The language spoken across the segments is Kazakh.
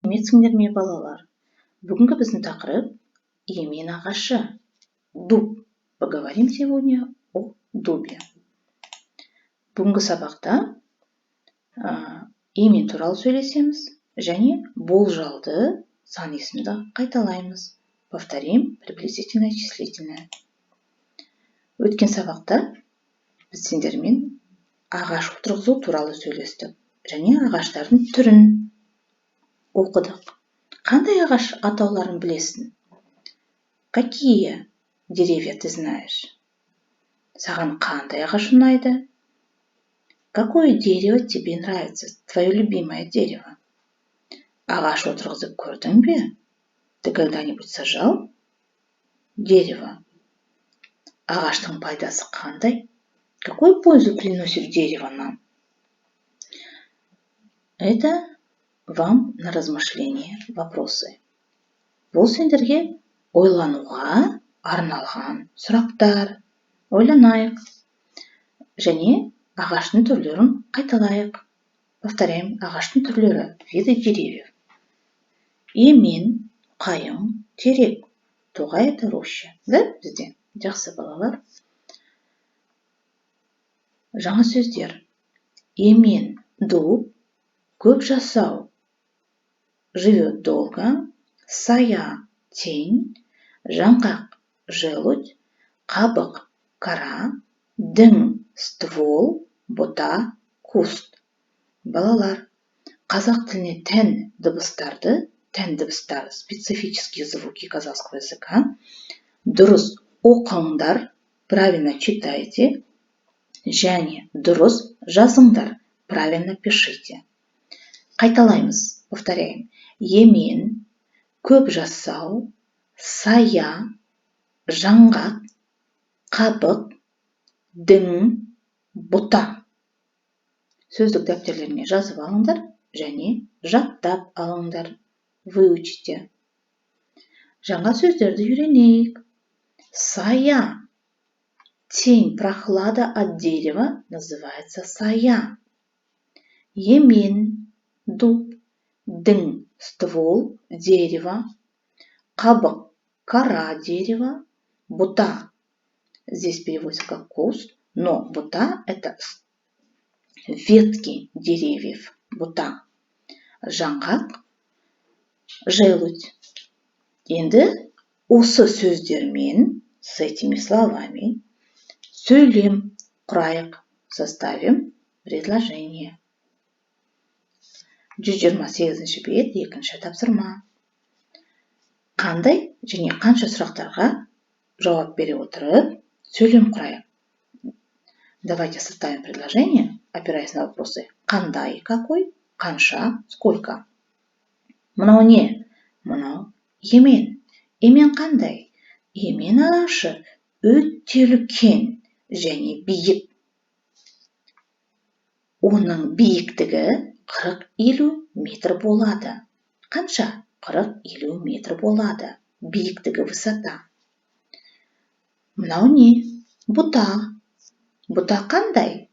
Сәлеметсіңдер ме, балалар? Бүгінгі біздің тақырып емен ағашы. Дуб. Поговорим сегодня о дубе. Бүгінгі сабақта емен туралы сөйлесеміз және болжалды сан есімді қайталаймыз. Повторим приблизительное числительное. Өткен сабақта біз сендермен ағаш отырғызу туралы сөйлестік және ағаштардың түрін оқыдық. Қандай ағаш атауларын білесің? Какие деревья ты знаешь? Саған қандай ағаш ұнайды? Какое дерево тебе нравится? Твое любимое дерево? Ағаш отырғызып көрдің бе? Ты когда-нибудь сажал дерево? Ағаштың пайдасы қандай? Какую пользу приносит дерево нам? Это вам на размышление вопросы. Бұл сендерге ойлануға арналған сұрақтар. Ойланайық. Және ағаштың түрлерін қайталайық. Повторяем, ағаштың түрлері. Виды деревьев. Емен, қайың, терек. Тоғай это роща. Да, бізде? Жақсы, балалар. Жаңа сөздер. Емен, дуб, көп жасау. Живет долго. Сая, тень. Жаңғақ, желудь. Қабық, кора. Дің, ствол. Бұта, куст. Балалар, қазақ тіліне тән дыбыстар, специфические звуки казахского языка. Дұрыс оқыңдар, правильно читайте. Және дұрыс жазыңдар, правильно пишите. Қайталаймыз, повторяем. Емен, көп жасау, сая, жаңғақ, қабық, дің, бұта. Сөздік дәптерлеріне жазып алыңдар және жаттап алыңдар. Выучите. Жаңа сөздерді үйренейік. Сая. Тень, прохлада от дерева называется сая. Емен, дуб, дің, ствол дерева, қабық, кора дерева, бұта. Здесь переводится как куст, но бұта это ветки деревьев. Бұта. Жаңғақ, желудь. Енді осы сөздермен, с этими словами, сөйлем құрайық, составим предложение. 128 бет, екінші тапсырма. Қандай және қанша сұрақтарға жауап бере отырып, сөйлем құрайық. Давайте составим предложение, опираясь на вопросы. Қандай, какой, қанша, сколько. Мынау не? Мынау емен. Емен қандай? Емен ағашы өте үлкен және биік. Оның биіктігі 40-50 метр болады. Қанша? 40-50 метр болады. Биіктігі высота. Мынау не? Бұта. Бұта қандай?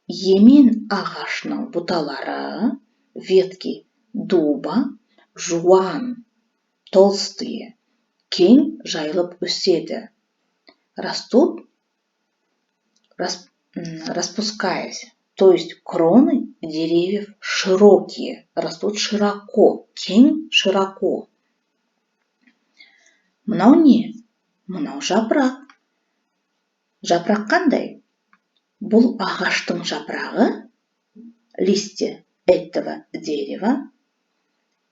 Емен ағашының бұталары, ветки дуба, жуан, толстые, кең жайылып өседі. Растут, распускаясь. То есть кроны деревьев широкие, растут широко, кең широко. Мынау не? Мынау жапырақ. Жапырақ қандай? Бұл ағаштың жапырағы, листья этого дерева,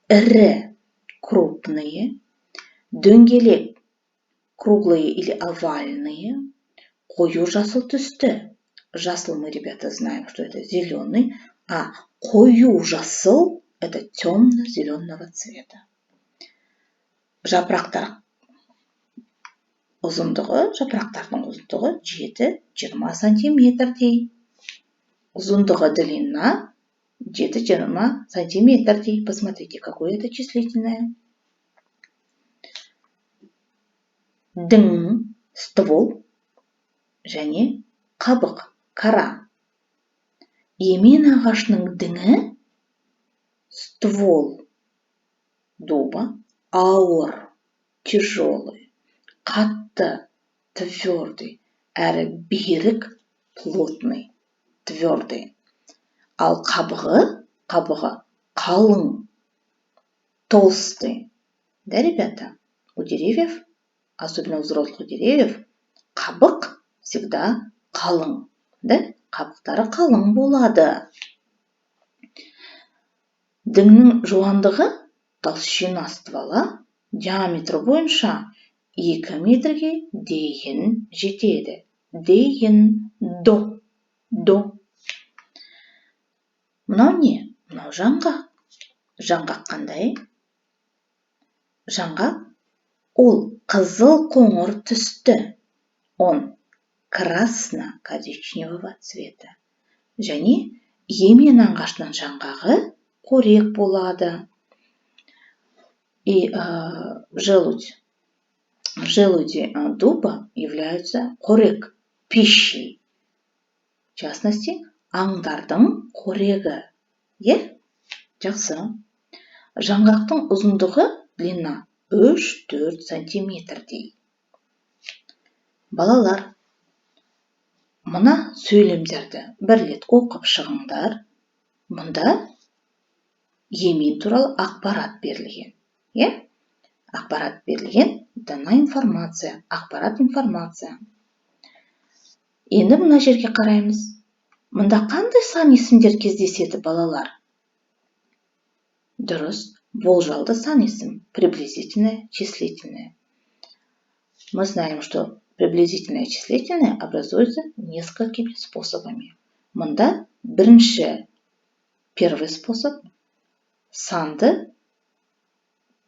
ірі, крупные, дөңгелек, круглые или овальные, қою жасыл түсті. Жасыл мы, ребята, знаем, что это зеленый, а қою жасыл это темно-зеленого цвета. Жапырақтар жапырақтардың ұзындығы 7-20 сантиметрдей. Ұзындығы длина 7-20 сантиметрдей. Посмотрите, какое это числительное. Дің, ствол және қабық, кора. Емен ағашының діңі ствол. дуба ауыр, тяжелый, қатты, твердый, әрі берік, плотный, твердый. Ал қабығы қалың, толстый. Да, ребята? У деревьев, особенно у взрослых деревьев, қабық всегда қалың. Да? Қабықтары қалың болады. Діңнің жуандығы толщина ствола диаметрі бойынша 2 метрге дейін жетеді. Дейін, до. Мынау не? Мынау жаңғақ. Жаңғақ қандай? Жаңғақ ол қызыл қоңыр түсті. Он красно-коричневого цвета. Және емен ағашының жаңғағы қорек болады. И желуди дуба являются қорек, пищей. В частности, аңдардың қорегі. Жақсы. Жаңғақтың ұзындығы длина 3-4 сантиметрдей. Балалар, мына сөйлемдерді бір рет оқып шығыңдар. Мұнда емен туралы ақпарат берілген. Ақпарат берілген, дана информация, ақпарат информация. Енді мына жерге қараймыз. Мұнда қандай сан есімдер кездеседі, балалар? Дұрыс, болжалды сан есім, приблизительное, числительное. Мы знаем, что приблизительное и числительное образуется несколькими способами. Мұнда первый способ санды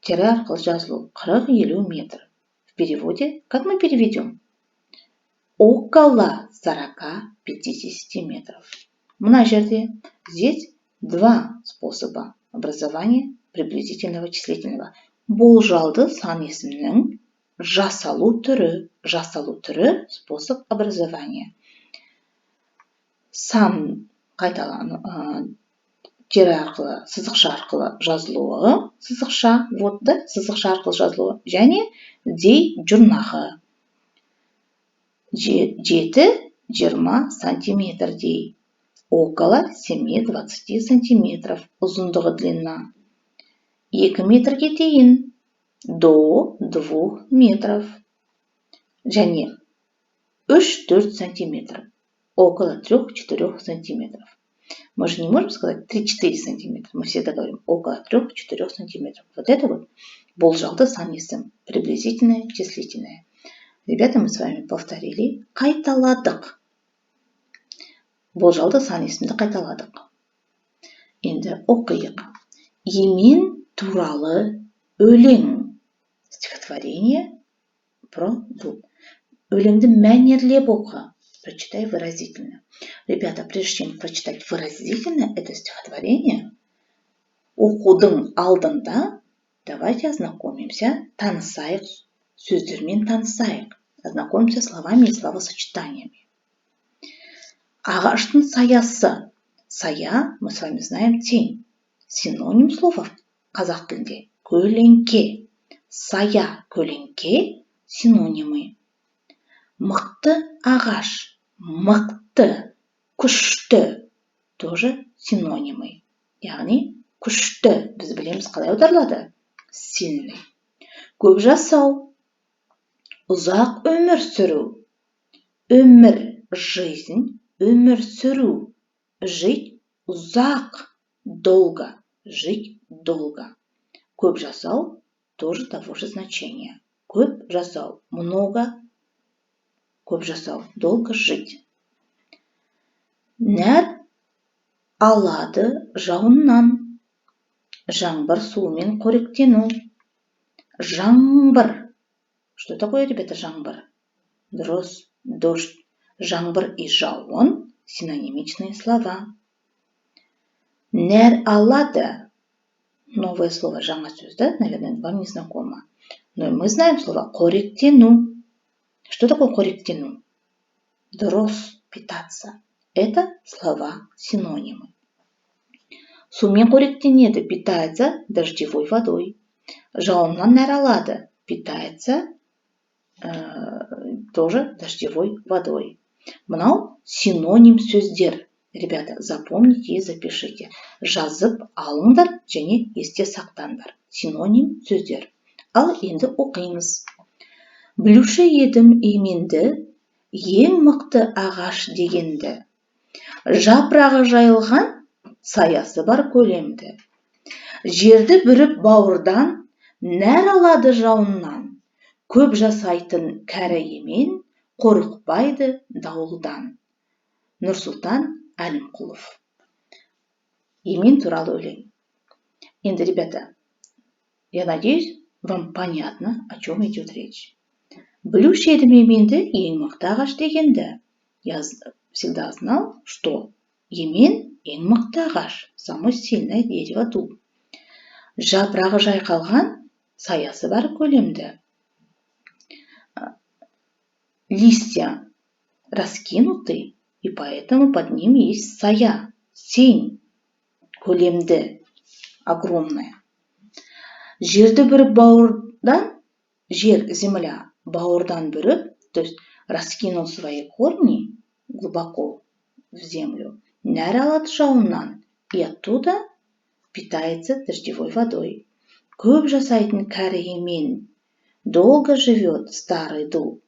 тире арқылы жазылу 40-50 метр. В переводе, как мы переведем? Около 40-50 метров. Мына жерде здесь два способа образования приблизительного числительного. Болжалды сан есімнің жасалу түрі способ образования. Сан қайталану тире арқылы, сызықша арқылы жазылуы, сызықша арқылы жазылуы, және дей жұрнағы 7-20 сантиметрдей, около 7-20 сантиметров, ұзындығы длина 2 метрге дейін, до 2 метров, және 3-4 сантиметров, около 3-4 сантиметров. Мы же не можем сказать 3-4 сантиметра, мы всегда говорим около 3-4 сантиметров. Вот это вот болжалды сан есім, приблизительное, числительное. Ребята, мы с вами повторили, қайталадық. Болжалды сан есімді қайталадық. Енді оқиық. Емен туралы өлең. Стихотворение про дуб. Өлеңді мәнерлеп оқы. Прочитай выразительно. Ребята, прежде чем прочитать выразительно это стихотворение, оқудың алдында давайте ознакомимся, танысайық, сөздермен танысайық, ознакомимся словами и словосочетаниями. Ағаштың саясы. Сая, мы с вами знаем, тень. Синоним слова в қазақ тілінде көлеңке. Сая, көлеңке синонимы. Мықты ағаш. Мықты, күшті тоже синонимы. Яғни күшті біз білеміз қалай аударылады? Сильный. Көп жасау. Ұзақ өмір сүру. Өмір, жизнь, өмір сүру. Жить ұзақ, долго. Жить долго. Көп жасау тоже того же значения. Көп жасау, много. Көп жасау, долго жить. Нәр алады жауыннан. Жаңбыр суымен қоректену. Жаңбыр. Что такое, ребята, жаңбыр? Дұрыс, дождь. Жаңбыр и жауын синонимичные слова. Нәр алады. Новое слово, жаңа сөз, да? Наверное, вам не знакомо. Но мы знаем слово қоректену. Что такое қоректену? Дұрыс, питаться. Это слова синонимы. Сумен қоректенеді, питается дождевой водой. жауыннан нәр алады, питается тоже дождевой водой. Мынау синоним сөздер. Ребята, запомните и запишите. Жазып алыңдар және есте сақтаңдар. Синоним сөздер. Ал енді оқимыз. Білуші едім еменді, ең мықты ағаш дегенді. Жапырағы жайылған, саясы бар көлемді. Жерді бүріп бауырдан, нәр алады жауыннан. Көп жасайтын кәрі емен, қорықпайды дауылдан. Нұрсұлтан Әлімқұлов. Емен туралы өлең. Енді, ребята, я надеюсь, вам понятно, о чем идет речь. Білуші едім еменді, ең мықты ағаш дегенді. Я всегда знал, что емен ең мықты ағаш, самое сильное дерево дуб. Жапырағы жайқалған, саясы бар көлемді. Листья раскинуты, и поэтому под ним есть сая, сень, көлемді, огромная. Жерді бүріп бауырдан, жер, земля, бауырдан бүріп, то есть раскинул свои корни глубоко в землю, нәр алады жауыннан, и оттуда питается дождевой водой. Көп жасайтын кәрі емен, долго живет старый дуб,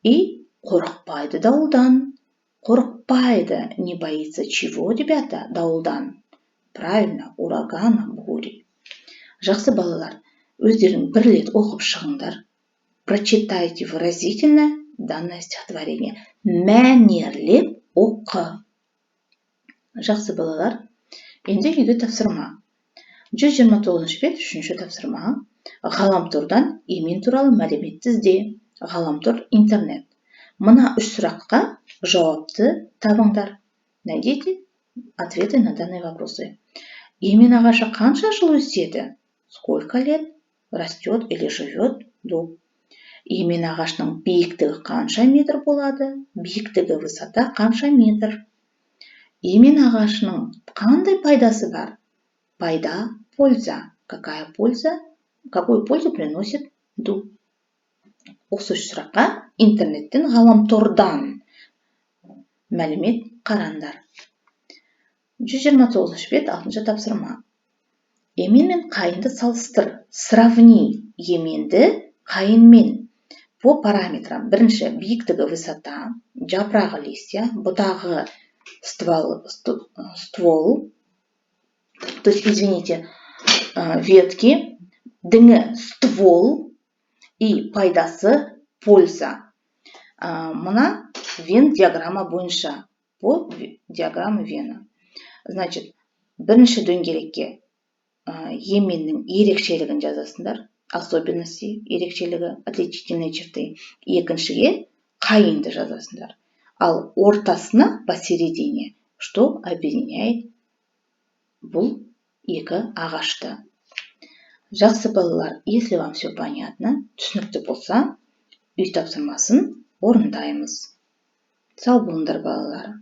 и қорықпайды дауылдан. Қорықпайды, не боится чего, ребята, дауылдан? Правильно, урагана, бури. Жақсы балалар, өздерің бір рет оқып шығыңдар. Прочитайте выразительно данное стихотворение. Мәнерлеп оқы. Жақсы балалар, енді үйге тапсырма. 129 бет, 3-ші тапсырма. Ғаламтордан емен туралы мәлімет ізде. Ғаламтор интернет. Мына 3 сұраққа жауапты табыңдар. Найдите ответы на данные вопросы. Емен ағашы қанша жыл өседі? Сколько лет растет или живет дуб? Емен ағашының биіктігі қанша метр болады? Биіктігі высота қанша метр? Емен ағашының қандай пайдасы бар? Пайда, польза. Какую пользу приносит дуб? Осы сұраққа интернеттен, ғаламтордан мәлімет қараңдар. 129 бет, 6-шы тапсырма. Емен мен қайынды салыстыр. Сравни еменді қайынмен. По параметрам. Бірінші, биіктігі высота, жапырағы листья, бұтағы ствол, то есть, извините, ветки, діңі ствол и пайдасы польза. Мына Вен диаграмма бойынша. По диаграммы Вена. Значит, бірінші дөңгелекке еменнің ерекшелігін жазасыңдар. Особенности, ерекшелігі, отличительные черты. Екіншіге қайынды жазасыңдар. Ал ортасына, посередине, что объединяет бұл екі ағашты. Жақсы балалар, если вам все понятно, түсінікті болса, үй тапсырмасын орындаймыз. Сау болыңдар балалар.